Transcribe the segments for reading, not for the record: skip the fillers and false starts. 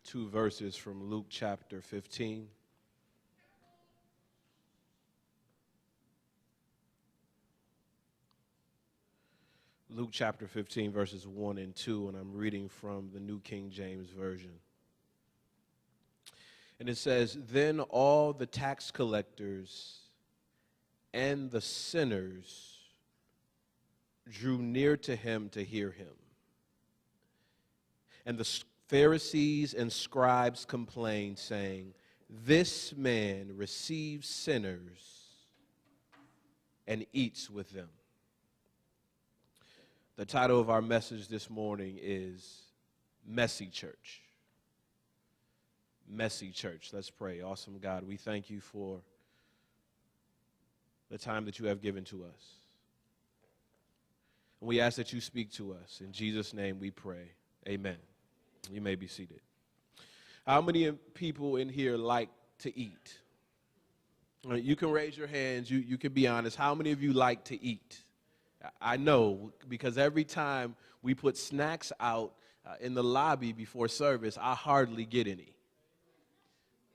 two verses from Luke chapter 15. Luke chapter 15, verses 1 and 2, and I'm reading from the New King James Version. And it says, "Then all the tax collectors and the sinners drew near to him to hear him. And the Pharisees and scribes complained, saying, 'This man receives sinners and eats with them.'" The title of our message this morning is Messy Church. Messy Church. Let's pray. Awesome God, we thank you for the time that you have given to us. And we ask that you speak to us. In Jesus' name we pray. Amen. You may be seated. How many people in here like to eat? You can raise your hands. You can be honest. How many of you like to eat? I know, because every time we put snacks out in the lobby before service, I hardly get any.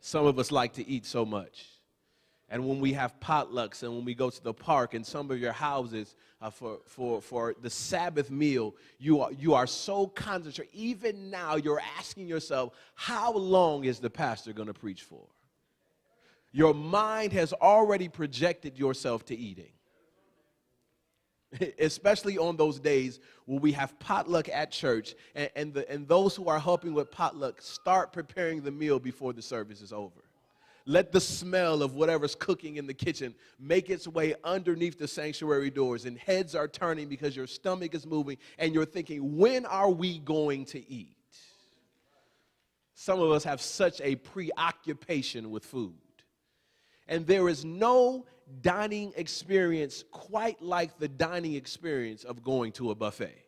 Some of us like to eat so much. And when we have potlucks and when we go to the park and some of your houses for the Sabbath meal, you are so concentrated. Even now, you're asking yourself, how long is the pastor going to preach for? Your mind has already projected yourself to eating. Especially on those days when we have potluck at church, and those who are helping with potluck start preparing the meal before the service is over. Let the smell of whatever's cooking in the kitchen make its way underneath the sanctuary doors, and heads are turning because your stomach is moving, and you're thinking, when are we going to eat? Some of us have such a preoccupation with food. And there is no dining experience quite like the dining experience of going to a buffet.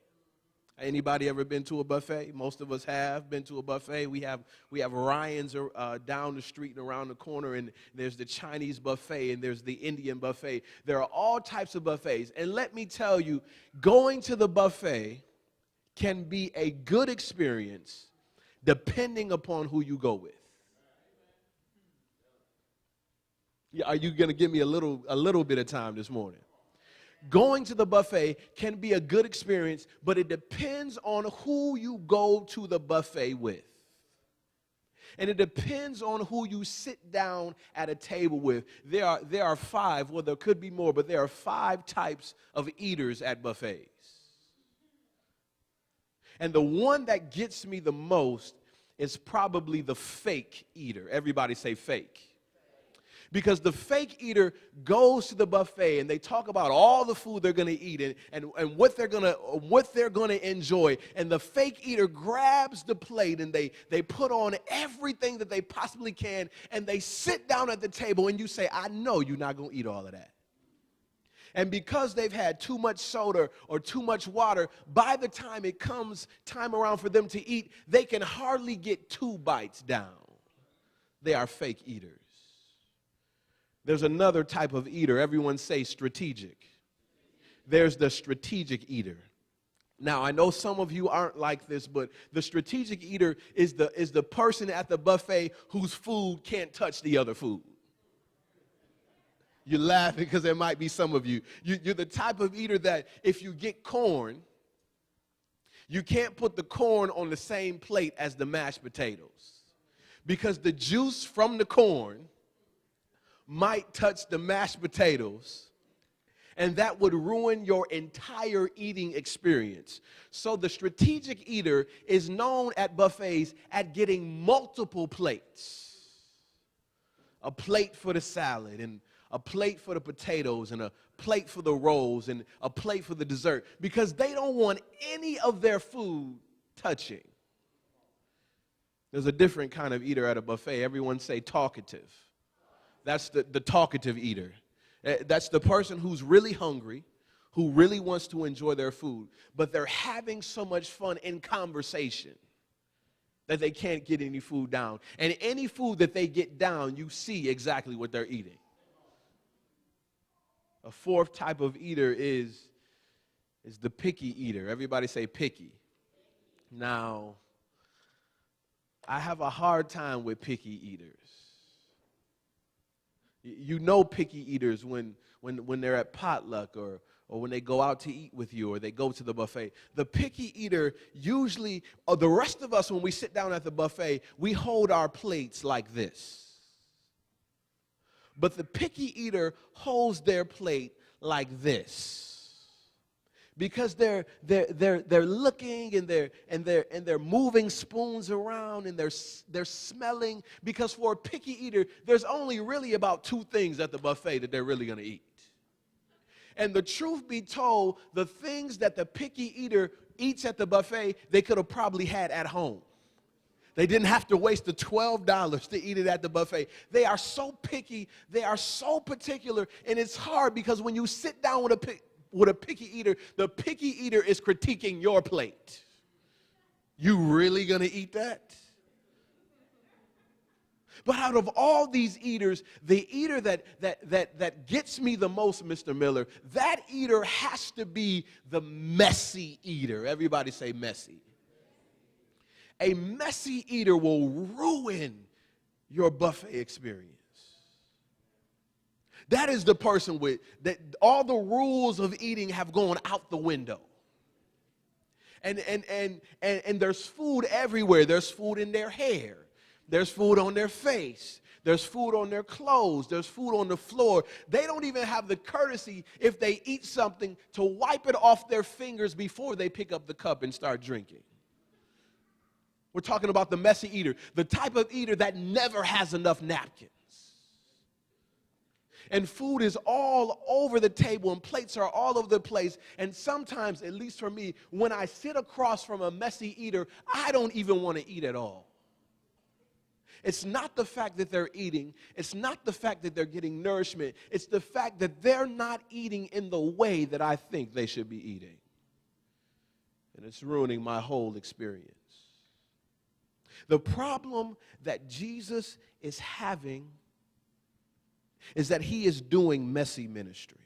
Anybody ever been to a buffet? Most of us have been to a buffet. We have Ryan's down the street and around the corner, and there's the Chinese buffet, and there's the Indian buffet. There are all types of buffets. And let me tell you, going to the buffet can be a good experience depending upon who you go with. Are you going to give me a little bit of time this morning? Going to the buffet can be a good experience, but it depends on who you go to the buffet with. And it depends on who you sit down at a table with. There are five, well, there could be more, but there are 5 types of eaters at buffets. And the one that gets me the most is probably the fake eater. Everybody say fake. Because the fake eater goes to the buffet and they talk about all the food they're going to eat and what they're going to enjoy. And the fake eater grabs the plate and they put on everything that they possibly can, and they sit down at the table, and you say, I know you're not going to eat all of that. And because they've had too much soda or too much water, by the time it comes time around for them to eat, they can hardly get 2 bites down. They are fake eaters. There's another type of eater. Everyone say strategic. There's the strategic eater. Now, I know some of you aren't like this, but the strategic eater is the person at the buffet whose food can't touch the other food. You're laughing because there might be some of you. You're the type of eater that if you get corn, you can't put the corn on the same plate as the mashed potatoes, because the juice from the corn might touch the mashed potatoes, and that would ruin your entire eating experience. So the strategic eater is known at buffets at getting multiple plates. A plate for the salad, and a plate for the potatoes, and a plate for the rolls, and a plate for the dessert, because they don't want any of their food touching. There's a different kind of eater at a buffet. Everyone say talkative. That's the talkative eater. That's the person who's really hungry, who really wants to enjoy their food, but they're having so much fun in conversation that they can't get any food down. And any food that they get down, you see exactly what they're eating. A 4th type of eater is the picky eater. Everybody say picky. Now, I have a hard time with picky eaters. You know picky eaters when they're at potluck or when they go out to eat with you or they go to the buffet. The picky eater usually, or the rest of us when we sit down at the buffet, we hold our plates like this. But the picky eater holds their plate like this. Because they're looking and they're moving spoons around and they're smelling. Because for a picky eater, there's only really about two things at the buffet that they're really going to eat. And the truth be told, the things that the picky eater eats at the buffet, they could have probably had at home. They didn't have to waste the $12 to eat it at the buffet. They are so picky, they are so particular, and it's hard because when you sit down with a picky eater, the picky eater is critiquing your plate. You really gonna eat that? But out of all these eaters, the eater that gets me the most, Mr. Miller, that eater has to be the messy eater. Everybody say messy. A messy eater will ruin your buffet experience. That is the person with that all the rules of eating have gone out the window. And there's food everywhere. There's food in their hair. There's food on their face. There's food on their clothes. There's food on the floor. They don't even have the courtesy, if they eat something, to wipe it off their fingers before they pick up the cup and start drinking. We're talking about the messy eater, the type of eater that never has enough napkins. And food is all over the table and plates are all over the place. And sometimes, at least for me, when I sit across from a messy eater, I don't even want to eat at all. It's not the fact that they're eating. It's not the fact that they're getting nourishment. It's the fact that they're not eating in the way that I think they should be eating. And it's ruining my whole experience. The problem that Jesus is having is that he is doing messy ministry.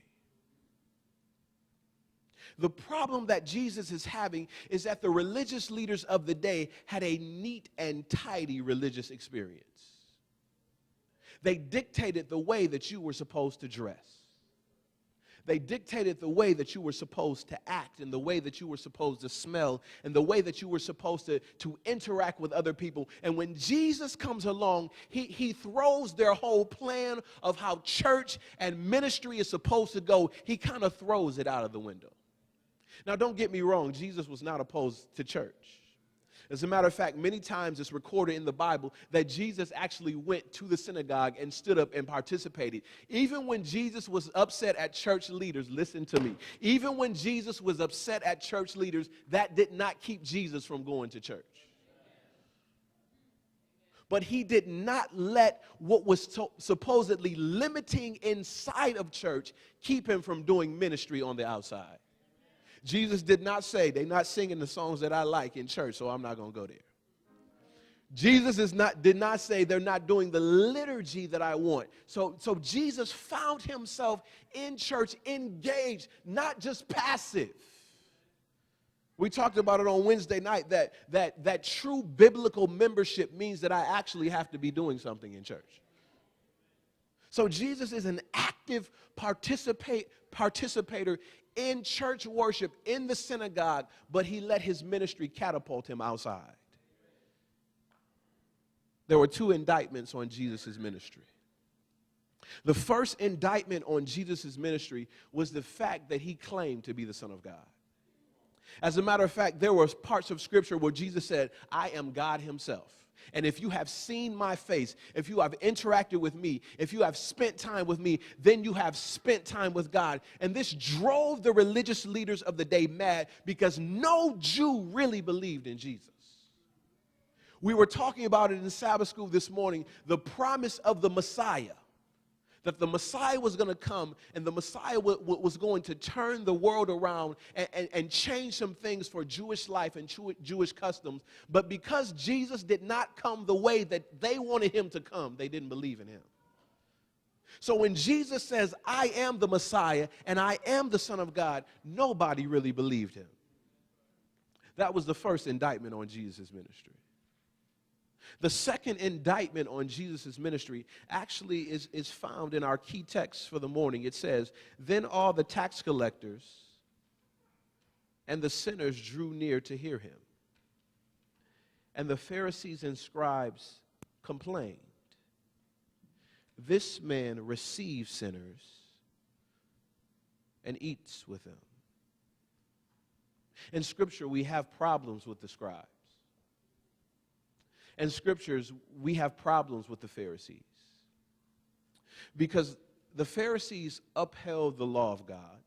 The problem that Jesus is having is that the religious leaders of the day had a neat and tidy religious experience. They dictated the way that you were supposed to dress. They dictated the way that you were supposed to act and the way that you were supposed to smell and the way that you were supposed to interact with other people. And when Jesus comes along, he throws their whole plan of how church and ministry is supposed to go, he kind of throws it out of the window. Now, don't get me wrong, Jesus was not opposed to church. As a matter of fact, many times it's recorded in the Bible that Jesus actually went to the synagogue and stood up and participated. Even when Jesus was upset at church leaders, listen to me, even when Jesus was upset at church leaders, that did not keep Jesus from going to church. But he did not let what was supposedly limiting inside of church keep him from doing ministry on the outside. Jesus did not say, they're not singing the songs that I like in church, so I'm not going to go there. Jesus did not say they're not doing the liturgy that I want. So Jesus found himself in church engaged, not just passive. We talked about it on Wednesday night that true biblical membership means that I actually have to be doing something in church. So Jesus is an active participator in church worship, in the synagogue, but he let his ministry catapult him outside. There were two indictments on Jesus' ministry. The first indictment on Jesus' ministry was the fact that he claimed to be the Son of God. As a matter of fact, there were parts of Scripture where Jesus said, I am God himself. And if you have seen my face, if you have interacted with me, if you have spent time with me, then you have spent time with God. And this drove the religious leaders of the day mad because no Jew really believed in Jesus. We were talking about it in Sabbath school this morning, the promise of the Messiah. That the Messiah was going to come and the Messiah was going to turn the world around and change some things for Jewish life and Jewish customs. But because Jesus did not come the way that they wanted him to come, they didn't believe in him. So when Jesus says, I am the Messiah and I am the Son of God, nobody really believed him. That was the first indictment on Jesus' ministry. The second indictment on Jesus' ministry actually is found in our key text for the morning. It says, "Then all the tax collectors and the sinners drew near to hear him. And the Pharisees and scribes complained, 'This man receives sinners and eats with them.'" In Scripture, we have problems with the scribes. In Scriptures, we have problems with the Pharisees. Because the Pharisees upheld the law of God,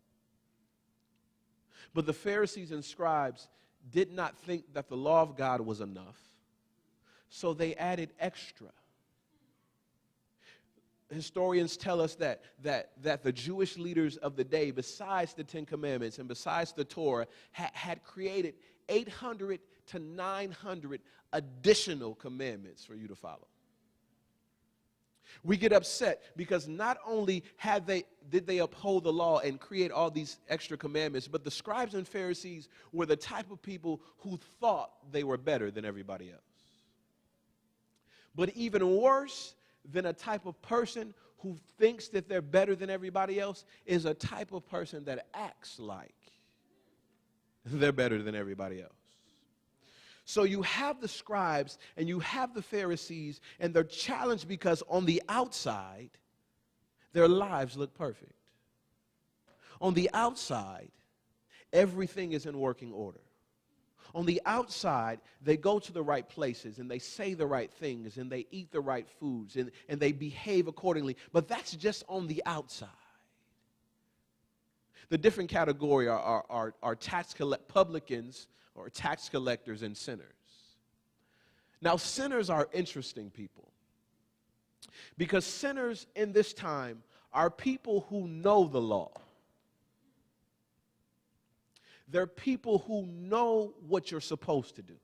but the Pharisees and scribes did not think that the law of God was enough, so they added extra. Historians tell us that the Jewish leaders of the day, besides the Ten Commandments and besides the Torah, had created 800 to 900 additional commandments for you to follow. We get upset because not only did they uphold the law and create all these extra commandments, but the scribes and Pharisees were the type of people who thought they were better than everybody else. But even worse than a type of person who thinks that they're better than everybody else is a type of person that acts like they're better than everybody else. So you have the scribes and you have the Pharisees, and they're challenged because on the outside, their lives look perfect. On the outside, everything is in working order. On the outside, they go to the right places and they say the right things and they eat the right foods and they behave accordingly. But that's just on the outside. The different category are publicans or tax collectors and sinners. Now, sinners are interesting people because sinners in this time are people who know the law. They're people who know what you're supposed to do.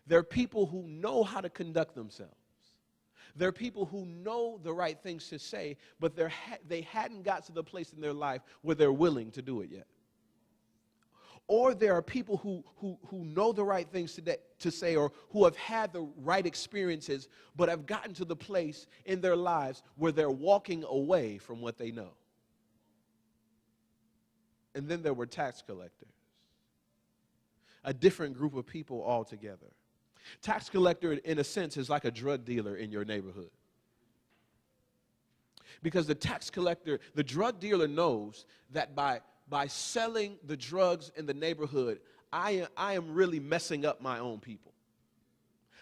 They're people who know how to conduct themselves. They're people who know the right things to say, but they hadn't got to the place in their life where they're willing to do it yet. Or there are people who know the right things to say, or who have had the right experiences, but have gotten to the place in their lives where they're walking away from what they know. And then there were tax collectors, a different group of people altogether. Tax collector, in a sense, is like a drug dealer in your neighborhood. Because the tax collector, the drug dealer knows that by selling the drugs in the neighborhood, I am really messing up my own people.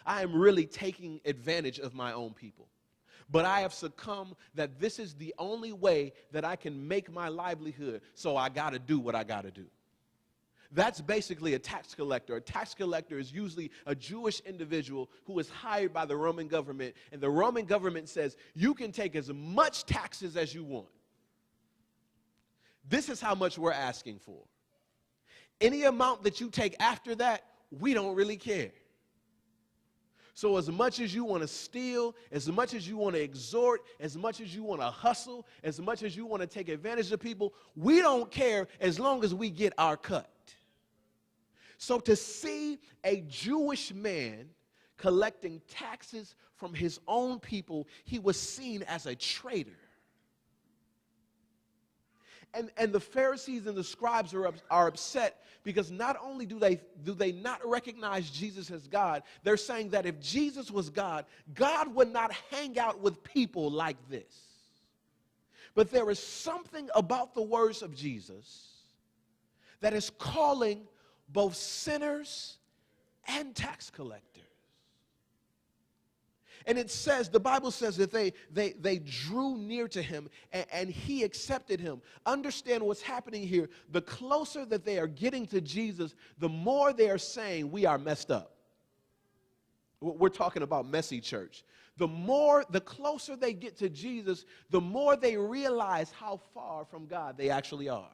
I am really taking advantage of my own people. But I have succumbed that this is the only way that I can make my livelihood, so I got to do what I got to do. That's basically a tax collector. A tax collector is usually a Jewish individual who is hired by the Roman government, and the Roman government says, you can take as much taxes as you want. This is how much we're asking for. Any amount that you take after that, we don't really care. So as much as you want to steal, as much as you want to exhort, as much as you want to hustle, as much as you want to take advantage of people, we don't care as long as we get our cut. So to see a Jewish man collecting taxes from his own people, he was seen as a traitor. And the Pharisees and the scribes are upset because not only do they not recognize Jesus as God, they're saying that if Jesus was God, God would not hang out with people like this. But there is something about the words of Jesus that is calling both sinners and tax collectors. And it says, the Bible says that they drew near to him and he accepted him. Understand what's happening here. The closer that they are getting to Jesus, the more they are saying we are messed up. We're talking about messy church. The closer they get to Jesus, the more they realize how far from God they actually are.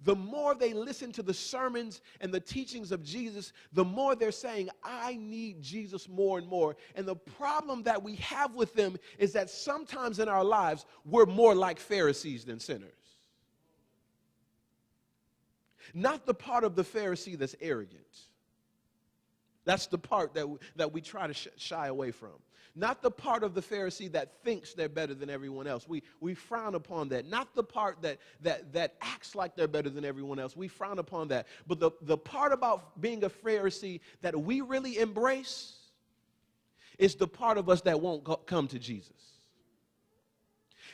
The more they listen to the sermons and the teachings of Jesus, the more they're saying, I need Jesus more and more. And the problem that we have with them is that sometimes in our lives, we're more like Pharisees than sinners. Not the part of the Pharisee that's arrogant. That's the part that we try to shy away from. Not the part of the Pharisee that thinks they're better than everyone else. We frown upon that. Not the part that acts like they're better than everyone else. We frown upon that. But the part about being a Pharisee that we really embrace is the part of us that won't come to Jesus.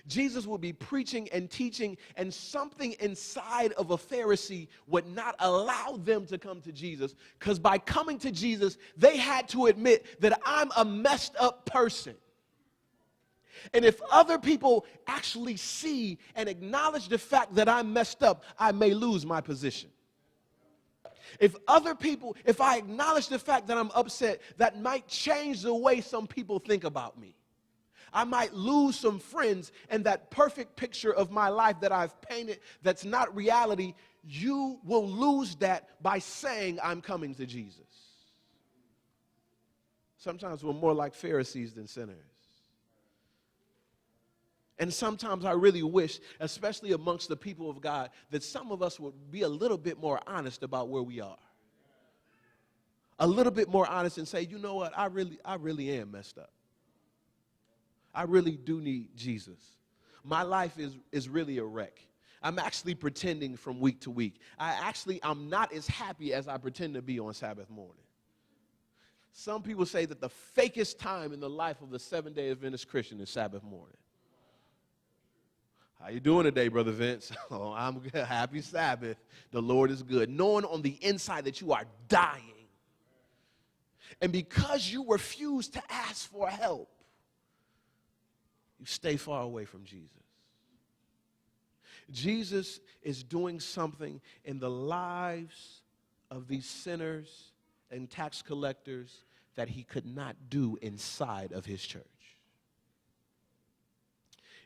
Jesus would be preaching and teaching, and something inside of a Pharisee would not allow them to come to Jesus, because by coming to Jesus, they had to admit that I'm a messed up person. And if other people actually see and acknowledge the fact that I'm messed up, I may lose my position. If I acknowledge the fact that I'm upset, that might change the way some people think about me. I might lose some friends, and that perfect picture of my life that I've painted that's not reality, you will lose that by saying I'm coming to Jesus. Sometimes we're more like Pharisees than sinners. And sometimes I really wish, especially amongst the people of God, that some of us would be a little bit more honest about where we are. A little bit more honest and say, you know what, I really am messed up. I really do need Jesus. My life is really a wreck. I'm actually pretending from week to week. I'm not as happy as I pretend to be on Sabbath morning. Some people say that the fakest time in the life of the Seventh-day Adventist Christian is Sabbath morning. How you doing today, Brother Vince? Oh, I'm good. Happy Sabbath. The Lord is good. Knowing on the inside that you are dying. And because you refuse to ask for help, you stay far away from Jesus. Jesus is doing something in the lives of these sinners and tax collectors that he could not do inside of his church.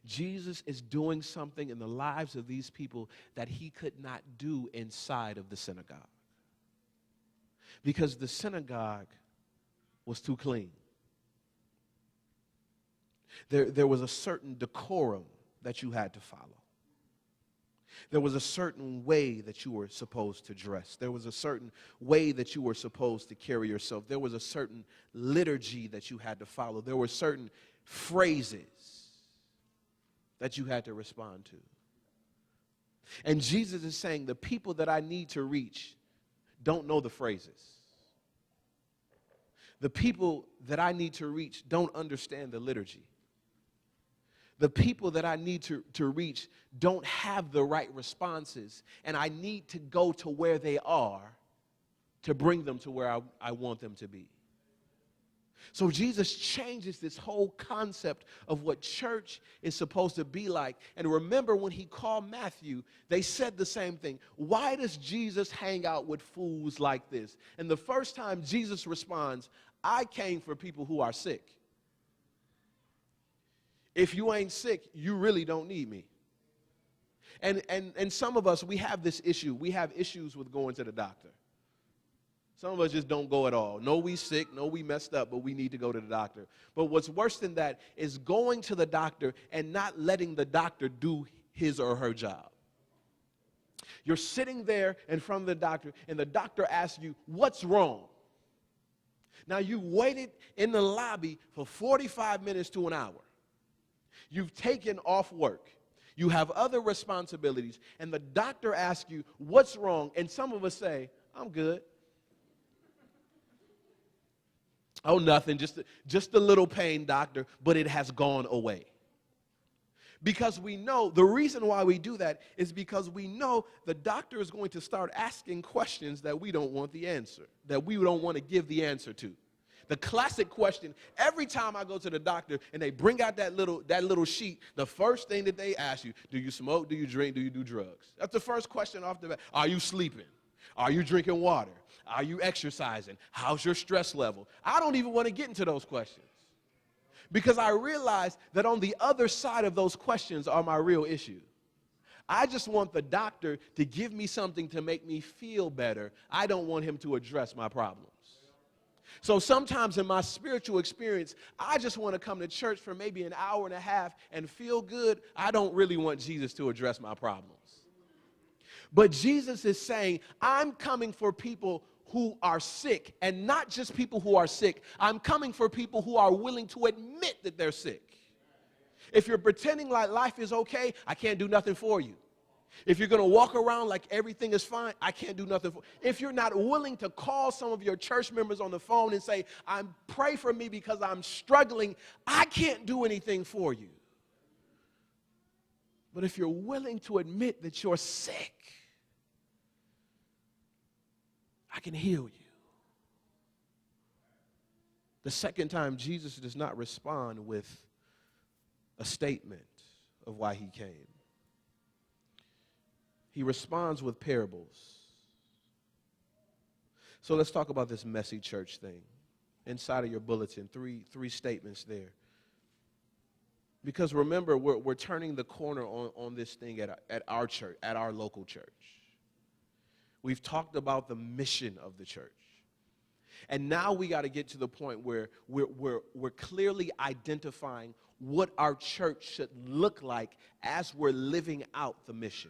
Jesus is doing something in the lives of these people that he could not do inside of the synagogue. Because the synagogue was too clean. There was a certain decorum that you had to follow. There was a certain way that you were supposed to dress. There was a certain way that you were supposed to carry yourself. There was a certain liturgy that you had to follow. There were certain phrases that you had to respond to. And Jesus is saying the people that I need to reach don't know the phrases. The people that I need to reach don't understand the liturgy. The people that I need to reach don't have the right responses, and I need to go to where they are to bring them to where I want them to be. So Jesus changes this whole concept of what church is supposed to be like. And remember, when he called Matthew, they said the same thing. Why does Jesus hang out with fools like this? And the first time Jesus responds, I came for people who are sick. If you ain't sick, you really don't need me. And some of us, we have this issue. We have issues with going to the doctor. Some of us just don't go at all. No, we sick. No, we messed up, but we need to go to the doctor. But what's worse than that is going to the doctor and not letting the doctor do his or her job. You're sitting there in front of the doctor, and the doctor asks you, what's wrong? Now, you waited in the lobby for 45 minutes to an hour. You've taken off work. You have other responsibilities, and the doctor asks you, what's wrong? And some of us say, I'm good. Oh, nothing, just a little pain, doctor, but it has gone away. Because we know, the reason why we do that is because we know the doctor is going to start asking questions that we don't want the answer, that we don't want to give the answer to. The classic question, every time I go to the doctor and they bring out that little sheet, the first thing that they ask you, do you smoke, do you drink, do you do drugs? That's the first question off the bat. Are you sleeping? Are you drinking water? Are you exercising? How's your stress level? I don't even want to get into those questions because I realize that on the other side of those questions are my real issue. I just want the doctor to give me something to make me feel better. I don't want him to address my problems. So sometimes in my spiritual experience, I just want to come to church for maybe an hour and a half and feel good. I don't really want Jesus to address my problems. But Jesus is saying, I'm coming for people who are sick, and not just people who are sick. I'm coming for people who are willing to admit that they're sick. If you're pretending like life is okay, I can't do nothing for you. If you're going to walk around like everything is fine, I can't do nothing for you. If you're not willing to call some of your church members on the phone and say, pray for me because I'm struggling, I can't do anything for you. But if you're willing to admit that you're sick, I can heal you. The second time, Jesus does not respond with a statement of why he came. He responds with parables. So let's talk about this messy church thing. Inside of your bulletin, three statements there. Because remember, we're turning the corner on this thing at our church, at our local church. We've talked about the mission of the church. And now we got to get to the point where we're clearly identifying what our church should look like as we're living out the mission.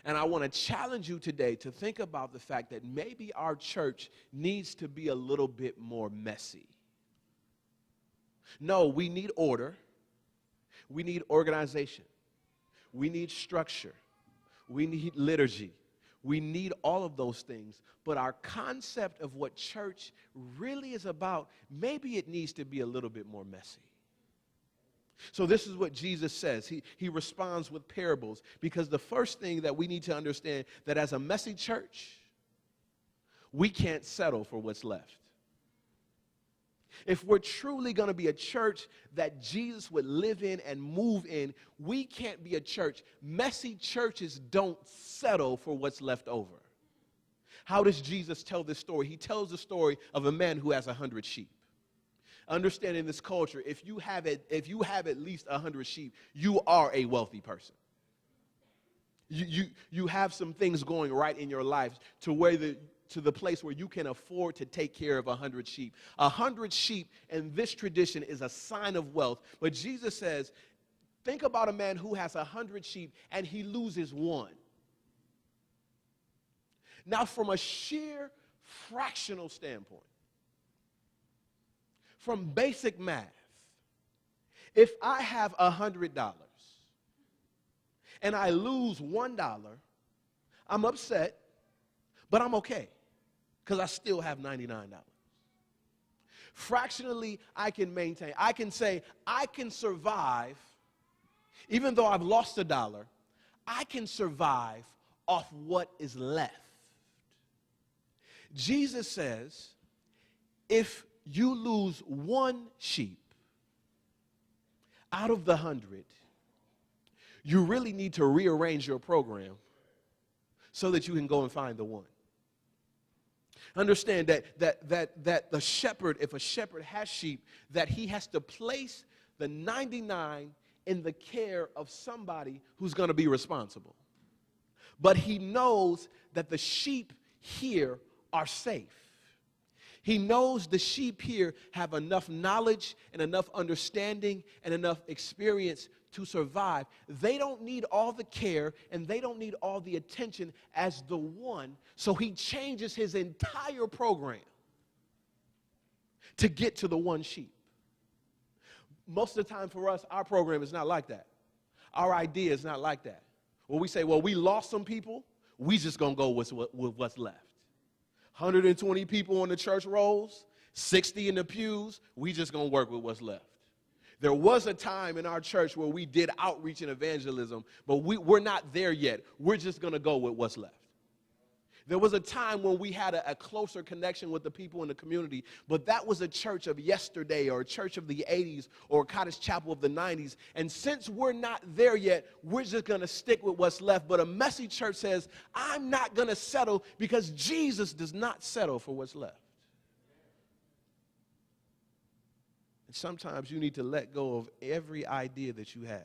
And I want to challenge you today to think about the fact that maybe our church needs to be a little bit more messy. No, we need order. We need organization. We need structure. We need liturgy. We need all of those things. But our concept of what church really is about, maybe it needs to be a little bit more messy. So this is what Jesus says. He responds with parables, because the first thing that we need to understand, that as a messy church, we can't settle for what's left. If we're truly going to be a church that Jesus would live in and move in, we can't be a church. Messy churches don't settle for what's left over. How does Jesus tell this story? He tells the story of a man who has 100 sheep. Understanding this culture, if you have at least 100 sheep, you are a wealthy person. You have some things going right in your life to the place where you can afford to take care of 100 sheep. 100 sheep in this tradition is a sign of wealth. But Jesus says, think about a man who has 100 sheep and he loses one. Now, from a sheer fractional standpoint, from basic math, if I have $100 and I lose $1, I'm upset, but I'm okay because I still have $99. Fractionally, I can maintain. I can say I can survive, even though I've lost $1, I can survive off what is left. Jesus says, if you lose one sheep out of the 100, you really need to rearrange your program so that you can go and find the one. Understand that the shepherd, if a shepherd has sheep, that he has to place the 99 in the care of somebody who's going to be responsible. But he knows that the sheep here are safe. He knows the sheep here have enough knowledge and enough understanding and enough experience to survive. They don't need all the care and they don't need all the attention as the one, so he changes his entire program to get to the one sheep. Most of the time for us, our program is not like that. Our idea is not like that. When we say, well, we lost some people, we just going to go with what's left. 120 people on the church rolls, 60 in the pews, we just going to work with what's left. There was a time in our church where we did outreach and evangelism, but we're not there yet. We're just going to go with what's left. There was a time when we had a closer connection with the people in the community, but that was a church of yesterday or a church of the 80s or a Cottage chapel of the 90s. And since we're not there yet, we're just going to stick with what's left. But a messy church says, I'm not going to settle, because Jesus does not settle for what's left. And sometimes you need to let go of every idea that you had.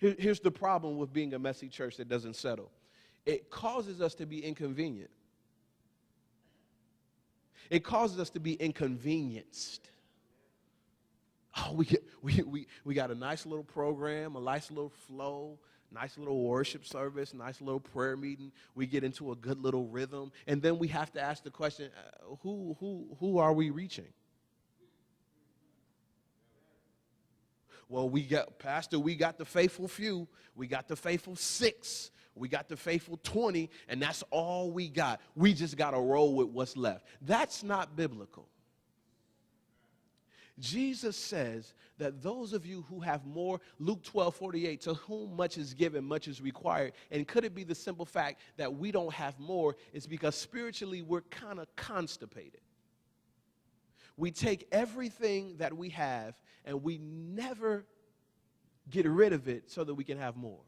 Here's the problem with being a messy church that doesn't settle. It causes us to be inconvenient. It causes us to be inconvenienced. Oh, we got a nice little program, a nice little flow, Nice little worship service, nice little prayer meeting. We get into a good little rhythm. And then we have to ask the question, who are we reaching? Well, Pastor, we got the faithful few. We got the faithful 6. We got the faithful 20, and that's all we got. We just got to roll with what's left. That's not biblical. Jesus says that those of you who have more, Luke 12:48, to whom much is given, much is required. And could it be the simple fact that we don't have more? It's because spiritually we're kind of constipated. We take everything that we have and we never get rid of it so that we can have more.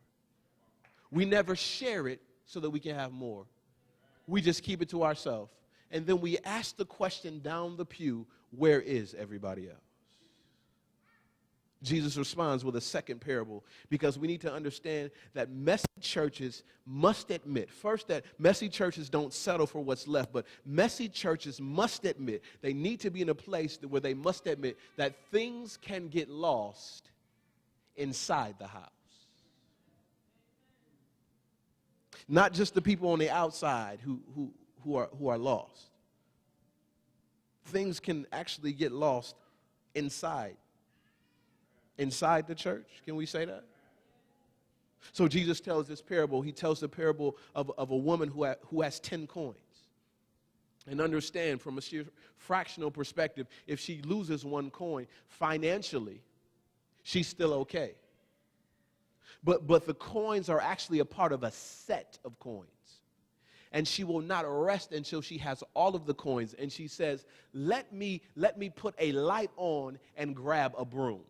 We never share it so that we can have more. We just keep it to ourselves. And then we ask the question down the pew, where is everybody else? Jesus responds with a second parable because we need to understand that messy churches must admit, first, that messy churches don't settle for what's left, but messy churches must admit, they need to be in a place where they must admit that things can get lost inside the house. Not just the people on the outside who are lost. Things can actually get lost inside the church. Can we say that? So Jesus tells this parable. He tells the parable of a woman who has 10 coins. And understand, from a fractional perspective, if she loses 1 coin, financially, she's still okay. But the coins are actually a part of a set of coins. And she will not rest until she has all of the coins. And she says, let me put a light on and grab a broom.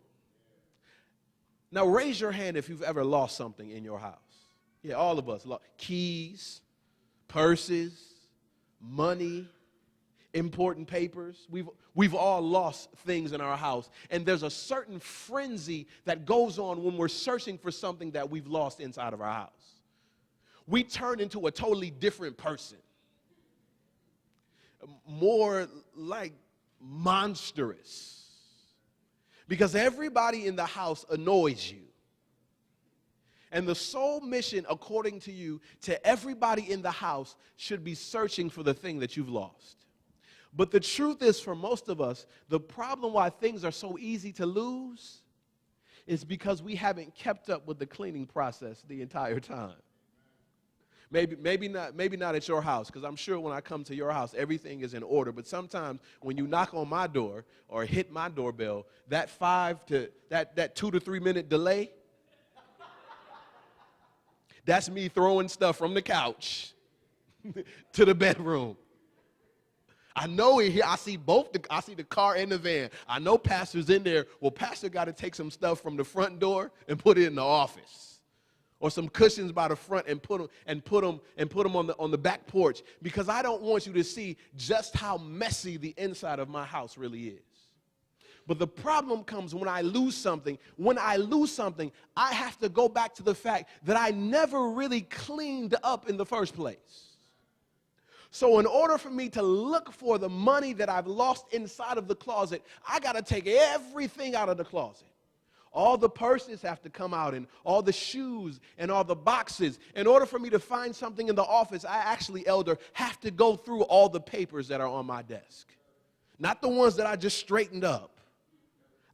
Now, raise your hand if you've ever lost something in your house. Yeah, all of us. Keys, purses, money, important papers. We've all lost things in our house. And there's a certain frenzy that goes on when we're searching for something that we've lost inside of our house. We turn into a totally different person. More like monstrous. Because everybody in the house annoys you. And the sole mission, according to you, to everybody in the house should be searching for the thing that you've lost. But the truth is, for most of us, the problem why things are so easy to lose is because we haven't kept up with the cleaning process the entire time. Maybe not at your house, because I'm sure when I come to your house, everything is in order. But sometimes when you knock on my door or hit my doorbell, that 2 to 3 minute delay, that's me throwing stuff from the couch to the bedroom. I know in here, I see the car and the van. I know Pastor's in there. Well, Pastor got to take some stuff from the front door and put it in the office. Or some cushions by the front and put them on the back porch, because I don't want you to see just how messy the inside of my house really is. But the problem comes when I lose something. When I lose something, I have to go back to the fact that I never really cleaned up in the first place. So in order for me to look for the money that I've lost inside of the closet, I got to take everything out of the closet. All the purses have to come out, and all the shoes and all the boxes. In order for me to find something in the office, I actually, Elder, have to go through all the papers that are on my desk. Not the ones that I just straightened up.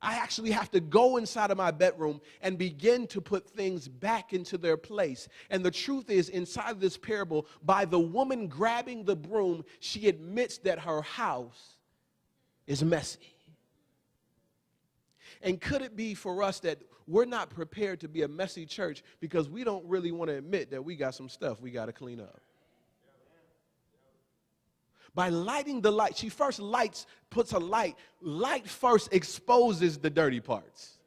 I actually have to go inside of my bedroom and begin to put things back into their place. And the truth is, inside of this parable, by the woman grabbing the broom, she admits that her house is messy. And could it be for us that we're not prepared to be a messy church because we don't really want to admit that we got some stuff we got to clean up? By lighting the light, she first puts a light. Light first exposes the dirty parts.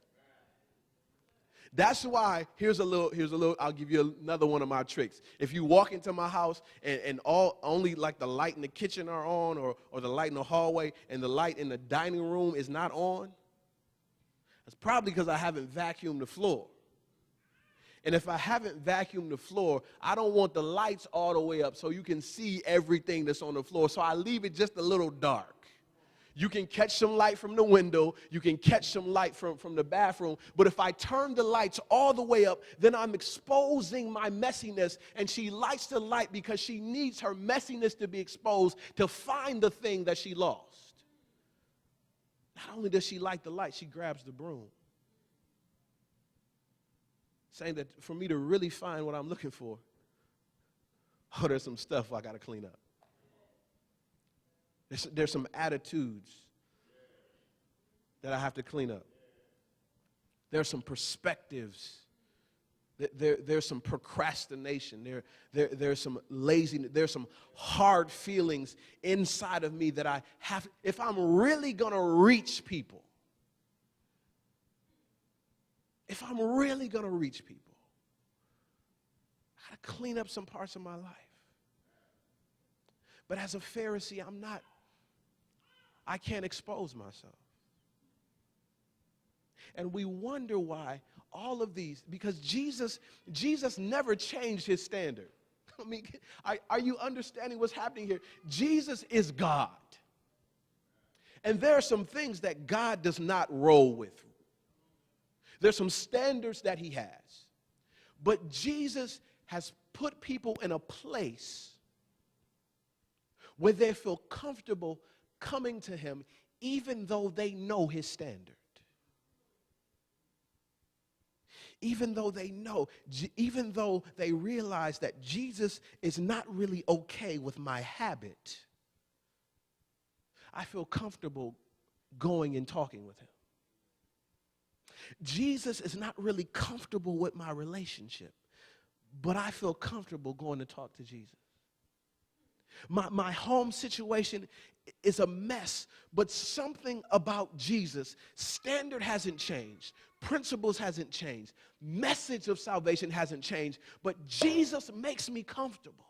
That's why, here's a little, I'll give you another one of my tricks. If you walk into my house and only like the light in the kitchen are on, or the light in the hallway and the light in the dining room is not on, it's probably because I haven't vacuumed the floor. And if I haven't vacuumed the floor, I don't want the lights all the way up so you can see everything that's on the floor. So I leave it just a little dark. You can catch some light from the window. You can catch some light from the bathroom. But if I turn the lights all the way up, then I'm exposing my messiness. And she lights the light because she needs her messiness to be exposed to find the thing that she lost. Not only does she light the light, she grabs the broom. Saying that for me to really find what I'm looking for, oh, there's some stuff I got to clean up. There's some attitudes that I have to clean up. There's some perspectives. There's some procrastination. There's some laziness. There's some hard feelings inside of me that I have. If I'm really going to reach people, I got to clean up some parts of my life. But as a Pharisee, I can't expose myself. And we wonder why all of these, because Jesus never changed his standard. I mean, are you understanding what's happening here? Jesus is God. And there are some things that God does not roll with. There's some standards that he has. But Jesus has put people in a place where they feel comfortable coming to him even though they know his standard. Even though they realize that Jesus is not really okay with my habit, I feel comfortable going and talking with him. Jesus is not really comfortable with my relationship, but I feel comfortable going to talk to Jesus. My home situation is a mess, but something about Jesus, standard hasn't changed, principles hasn't changed, message of salvation hasn't changed, but Jesus makes me comfortable.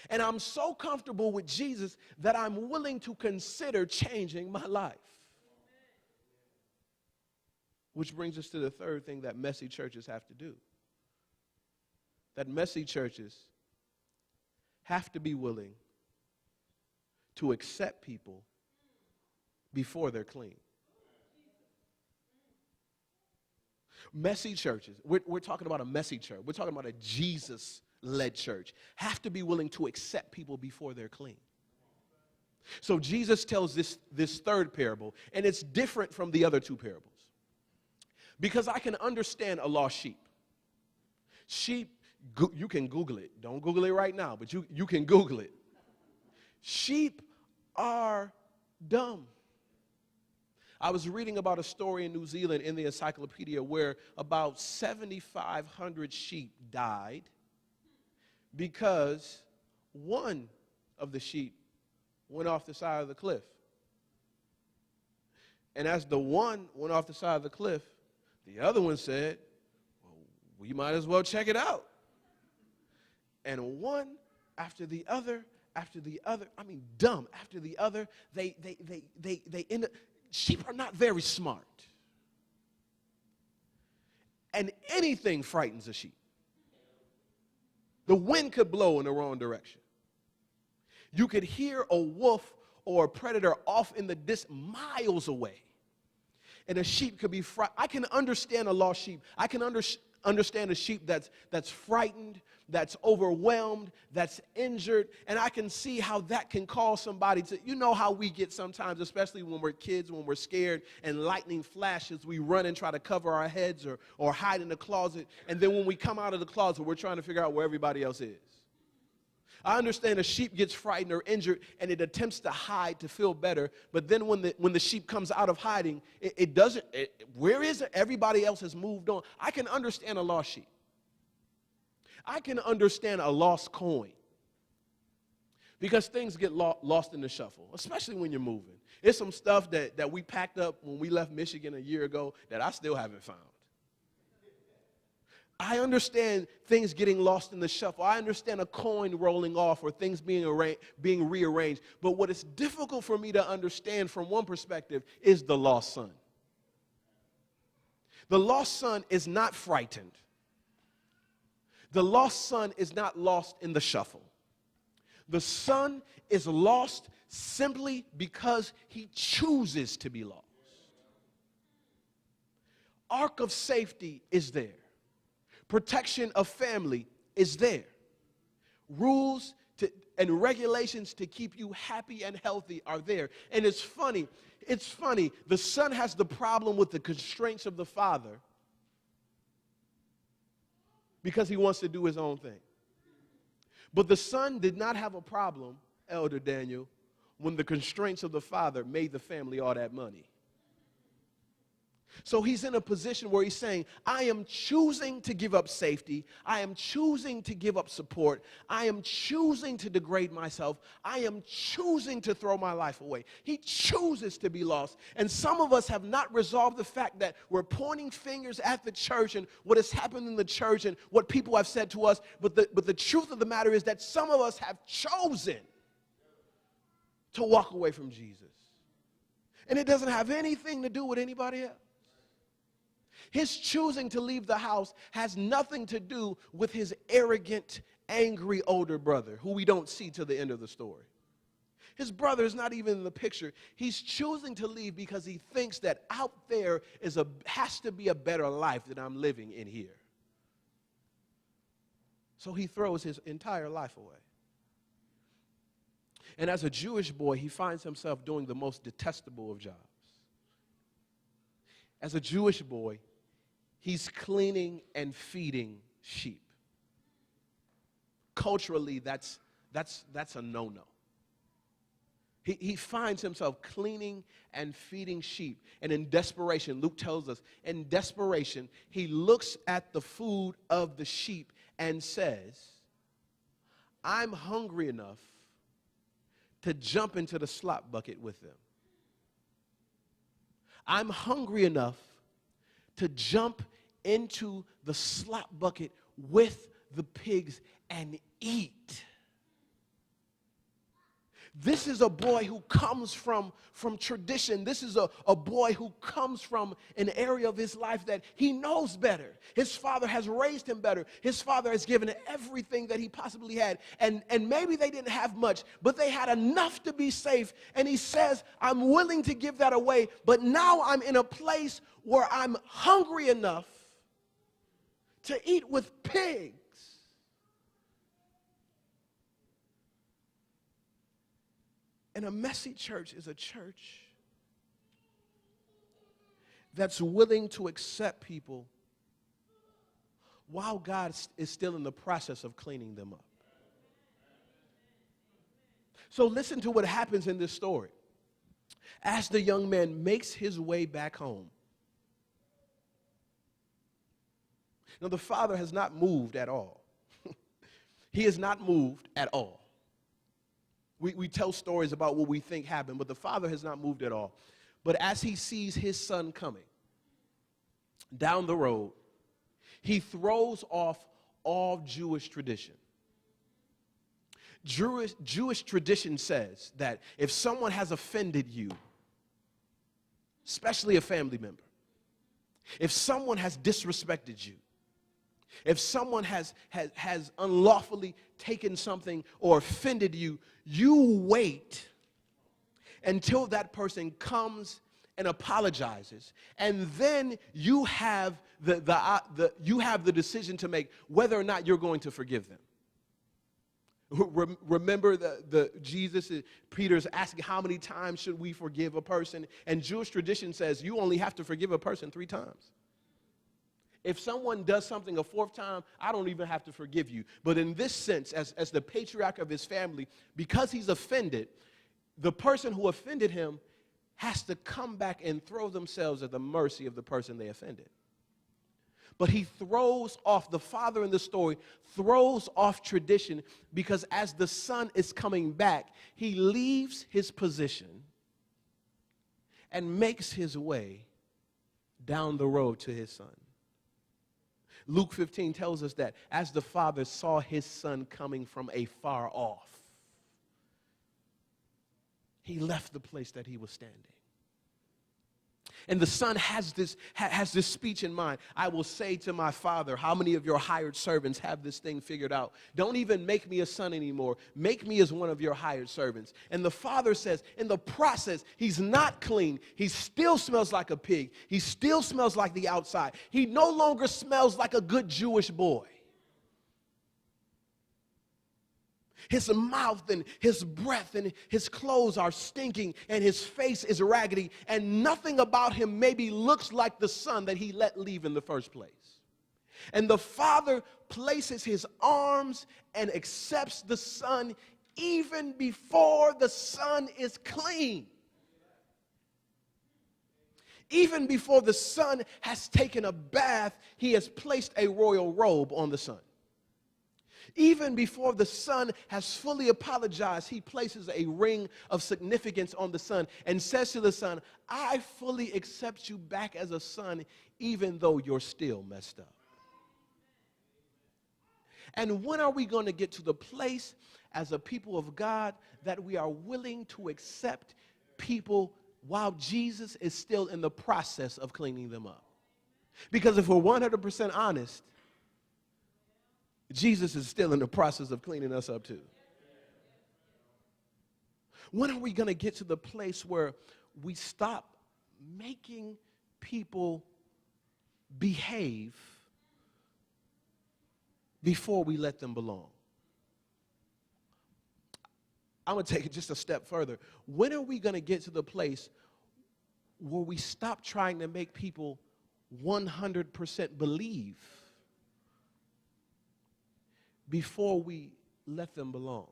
And I'm so comfortable with Jesus that I'm willing to consider changing my life. Which brings us to the third thing that messy churches have to do. That messy churches have to be willing to accept people before they're clean. Messy churches, we're talking about a messy church. We're talking about a Jesus-led church. Have to be willing to accept people before they're clean. So Jesus tells this third parable, and it's different from the other two parables. Because I can understand a lost sheep. Sheep, you can Google it. Don't Google it right now, but you can Google it. Sheep are dumb. I was reading about a story in New Zealand in the encyclopedia where about 7,500 sheep died because one of the sheep went off the side of the cliff. And as the one went off the side of the cliff, the other one said, well, we might as well check it out. And one after the other, after the other, they end up, sheep are not very smart. And anything frightens a sheep. The wind could blow in the wrong direction. You could hear a wolf or a predator off in the distance, miles away. And a sheep could be frightened. I can understand a lost sheep. I can understand a sheep that's frightened, that's overwhelmed, that's injured, and I can see how that can cause somebody to, you know how we get sometimes, especially when we're kids, when we're scared and lightning flashes, we run and try to cover our heads or hide in the closet, and then when we come out of the closet, we're trying to figure out where everybody else is. I understand a sheep gets frightened or injured and it attempts to hide to feel better, but then when the sheep comes out of hiding, it doesn't, where is it? Everybody else has moved on. I can understand a lost sheep. I can understand a lost coin because things get lost in the shuffle, especially when you're moving. It's some stuff that we packed up when we left Michigan a year ago that I still haven't found. I understand things getting lost in the shuffle. I understand a coin rolling off or things being rearranged. But what is difficult for me to understand from one perspective is the lost son. The lost son is not frightened. The lost son is not lost in the shuffle. The son is lost simply because he chooses to be lost. Ark of safety is there. Protection of family is there. Rules and regulations to keep you happy and healthy are there. And it's funny. The son has the problem with the constraints of the father because he wants to do his own thing. But the son did not have a problem, Elder Daniel, when the constraints of the father made the family all that money. So he's in a position where he's saying, I am choosing to give up safety. I am choosing to give up support. I am choosing to degrade myself. I am choosing to throw my life away. He chooses to be lost. And some of us have not resolved the fact that we're pointing fingers at the church and what has happened in the church and what people have said to us. But the truth of the matter is that some of us have chosen to walk away from Jesus. And it doesn't have anything to do with anybody else. His choosing to leave the house has nothing to do with his arrogant, angry older brother, who we don't see till the end of the story. His brother is not even in the picture. He's choosing to leave because he thinks that out there has to be a better life than I'm living in here. So he throws his entire life away. And as a Jewish boy, he finds himself doing the most detestable of jobs. As a Jewish boy, he's cleaning and feeding sheep. Culturally, that's a no-no. He finds himself cleaning and feeding sheep. And in desperation, Luke tells us, in desperation, he looks at the food of the sheep and says, I'm hungry enough to jump into the slop bucket with them. I'm hungry enough to jump into the slop bucket with the pigs and eat. This is a boy who comes from tradition. This is a boy who comes from an area of his life that he knows better. His father has raised him better. His father has given everything that he possibly had. And maybe they didn't have much, but they had enough to be safe. And he says, I'm willing to give that away, but now I'm in a place where I'm hungry enough to eat with pigs. And a messy church is a church that's willing to accept people while God is still in the process of cleaning them up. So listen to what happens in this story. As the young man makes his way back home, now the father has not moved at all. He has not moved at all. We tell stories about what we think happened, but the father has not moved at all. But as he sees his son coming down the road, he throws off all Jewish tradition. Jewish tradition says that if someone has offended you, especially a family member, if someone has disrespected you, if someone has unlawfully taken something or offended you, you wait until that person comes and apologizes, and then you have the decision to make whether or not you're going to forgive them. Remember Peter's asking, how many times should we forgive a person? And Jewish tradition says you only have to forgive a person 3 times. If someone does something a 4th time, I don't even have to forgive you. But in this sense, as the patriarch of his family, because he's offended, the person who offended him has to come back and throw themselves at the mercy of the person they offended. But he throws off, the father in the story throws off tradition because as the son is coming back, he leaves his position and makes his way down the road to his son. Luke 15 tells us that as the father saw his son coming from afar off, he left the place that he was standing. And the son has this speech in mind. I will say to my father, how many of your hired servants have this thing figured out? Don't even make me a son anymore. Make me as one of your hired servants. And the father says, in the process, he's not clean. He still smells like a pig. He still smells like the outside. He no longer smells like a good Jewish boy. His mouth and his breath and his clothes are stinking, and his face is raggedy, and nothing about him maybe looks like the son that he let leave in the first place. And the father places his arms and accepts the son even before the son is clean. Even before the son has taken a bath, he has placed a royal robe on the son. Even before the son has fully apologized, he places a ring of significance on the son and says to the son, I fully accept you back as a son, even though you're still messed up. And when are we going to get to the place as a people of God that we are willing to accept people while Jesus is still in the process of cleaning them up? Because if we're 100% honest, Jesus is still in the process of cleaning us up too. When are we going to get to the place where we stop making people behave before we let them belong? I'm going to take it just a step further. When are we going to get to the place where we stop trying to make people 100% believe before we let them belong?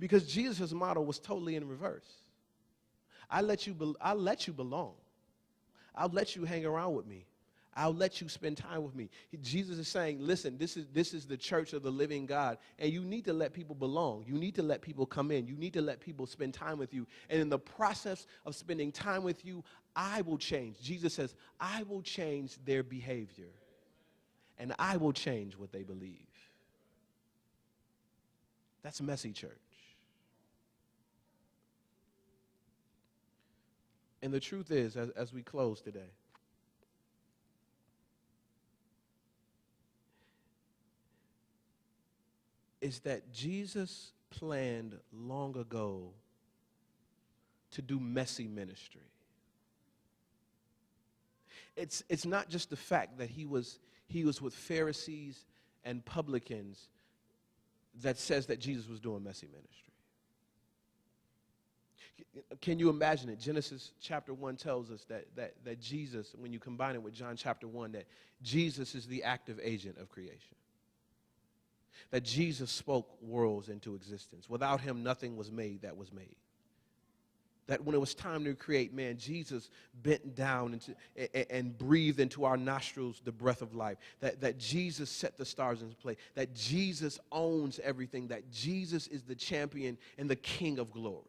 Because Jesus' model was totally in reverse. I'll let you belong. I'll let you hang around with me. I'll let you spend time with me. Jesus is saying, listen, this is the church of the living God, and you need to let people belong. You need to let people come in. You need to let people spend time with you. And in the process of spending time with you, I will change. Jesus says, I will change their behavior. And I will change what they believe. That's messy church. And the truth is, as we close today, is that Jesus planned long ago to do messy ministry. It's not just the fact that he was with Pharisees and publicans that says that Jesus was doing messy ministry. Can you imagine it? Genesis chapter 1 tells us that Jesus, when you combine it with John chapter 1, that Jesus is the active agent of creation. That Jesus spoke worlds into existence. Without him, nothing was made that was made. That when it was time to create man, Jesus bent down and breathed into our nostrils the breath of life. That Jesus set the stars into place. That Jesus owns everything. That Jesus is the champion and the King of glory.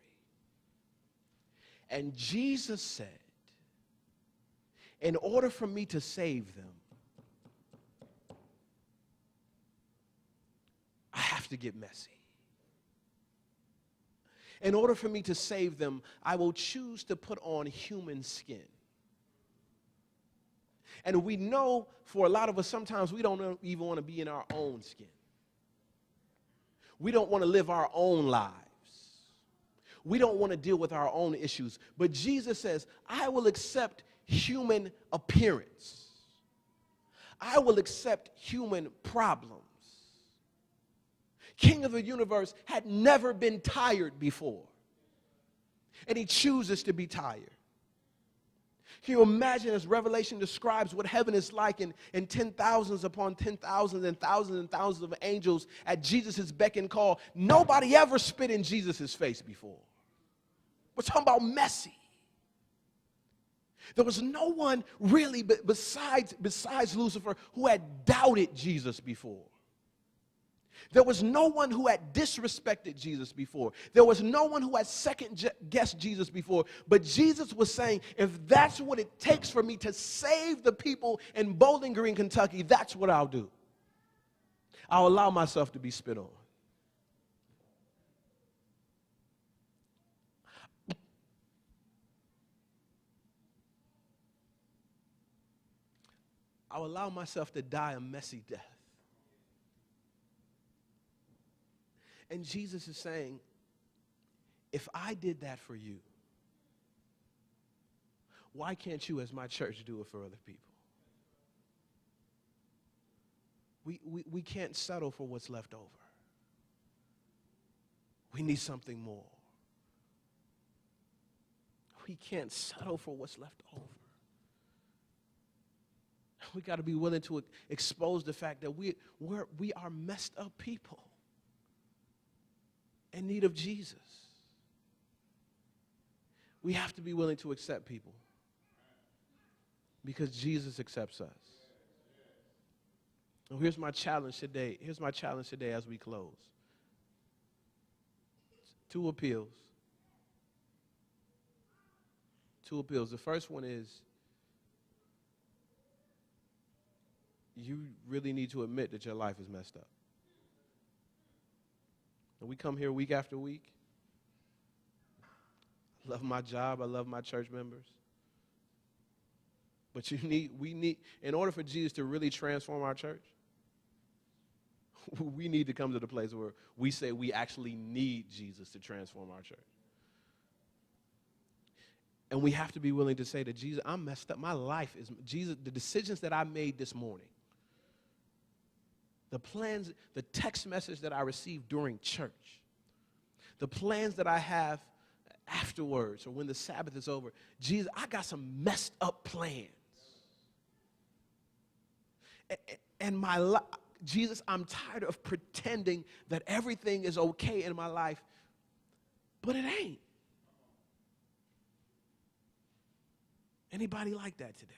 And Jesus said, in order for me to save them, I have to get messy. In order for me to save them, I will choose to put on human skin. And we know for a lot of us, sometimes we don't even want to be in our own skin. We don't want to live our own lives. We don't want to deal with our own issues. But Jesus says, I will accept human appearance. I will accept human problems. King of the universe had never been tired before. And he chooses to be tired. Can you imagine, as Revelation describes what heaven is like, and 10,000s upon 10,000s and thousands and thousands of angels at Jesus' beck and call? Nobody ever spit in Jesus' face before. We're talking about messy. There was no one really besides Lucifer who had doubted Jesus before. There was no one who had disrespected Jesus before. There was no one who had second-guessed Jesus before. But Jesus was saying, if that's what it takes for me to save the people in Bowling Green, Kentucky, that's what I'll do. I'll allow myself to be spit on. I'll allow myself to die a messy death. And Jesus is saying, if I did that for you, why can't you as my church do it for other people? We can't settle for what's left over. We need something more. We can't settle for what's left over. We got to be willing to expose the fact that we are messed up people in need of Jesus. We have to be willing to accept people because Jesus accepts us. And here's my challenge today. Here's my challenge today as we close. 2 appeals. 2 appeals. The first one is you really need to admit that your life is messed up. And we come here week after week. I love my job. I love my church members. But we need, in order for Jesus to really transform our church, we need to come to the place where we say we actually need Jesus to transform our church. And we have to be willing to say to Jesus, I'm messed up. My life is, Jesus, the decisions that I made this morning, the plans, the text message that I received during church, the plans that I have afterwards or when the Sabbath is over, Jesus, I got some messed up plans. And my life, Jesus, I'm tired of pretending that everything is okay in my life, but it ain't. Anybody like that today?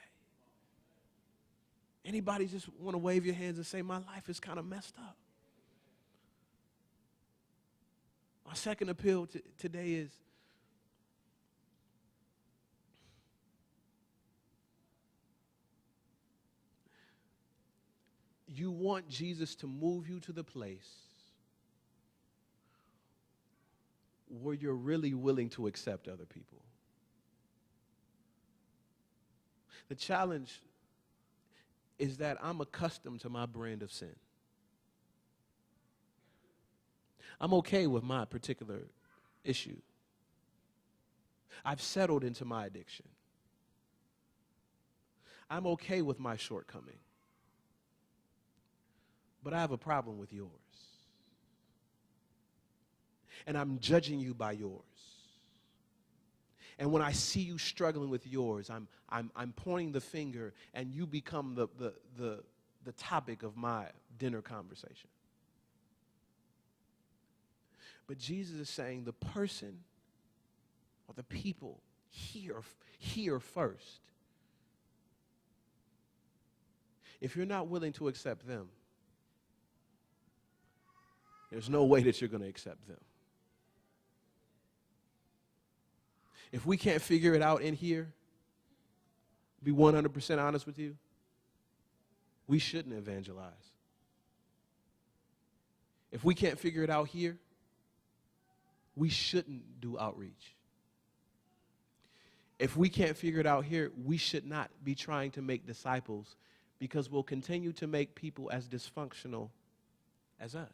Anybody just want to wave your hands and say, my life is kind of messed up? My second appeal today is, you want Jesus to move you to the place where you're really willing to accept other people. The challenge is that I'm accustomed to my brand of sin. I'm okay with my particular issue. I've settled into my addiction. I'm okay with my shortcoming. But I have a problem with yours. And I'm judging you by yours. And when I see you struggling with yours, I'm pointing the finger, and you become the topic of my dinner conversation. But Jesus is saying the person or the people here first. If you're not willing to accept them, there's no way that you're going to accept them. If we can't figure it out in here, be 100% honest with you, we shouldn't evangelize. If we can't figure it out here, we shouldn't do outreach. If we can't figure it out here, we should not be trying to make disciples, because we'll continue to make people as dysfunctional as us.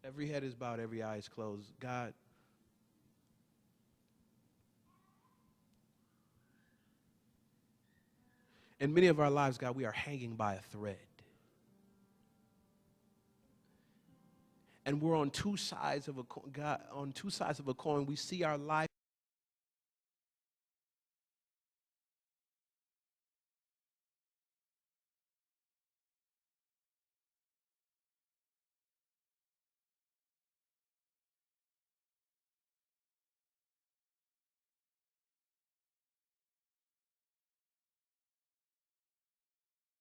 Every head is bowed, every eye is closed. God, in many of our lives, God, we are hanging by a thread. And we're on two sides of a coin. God, on two sides of a coin, we see our life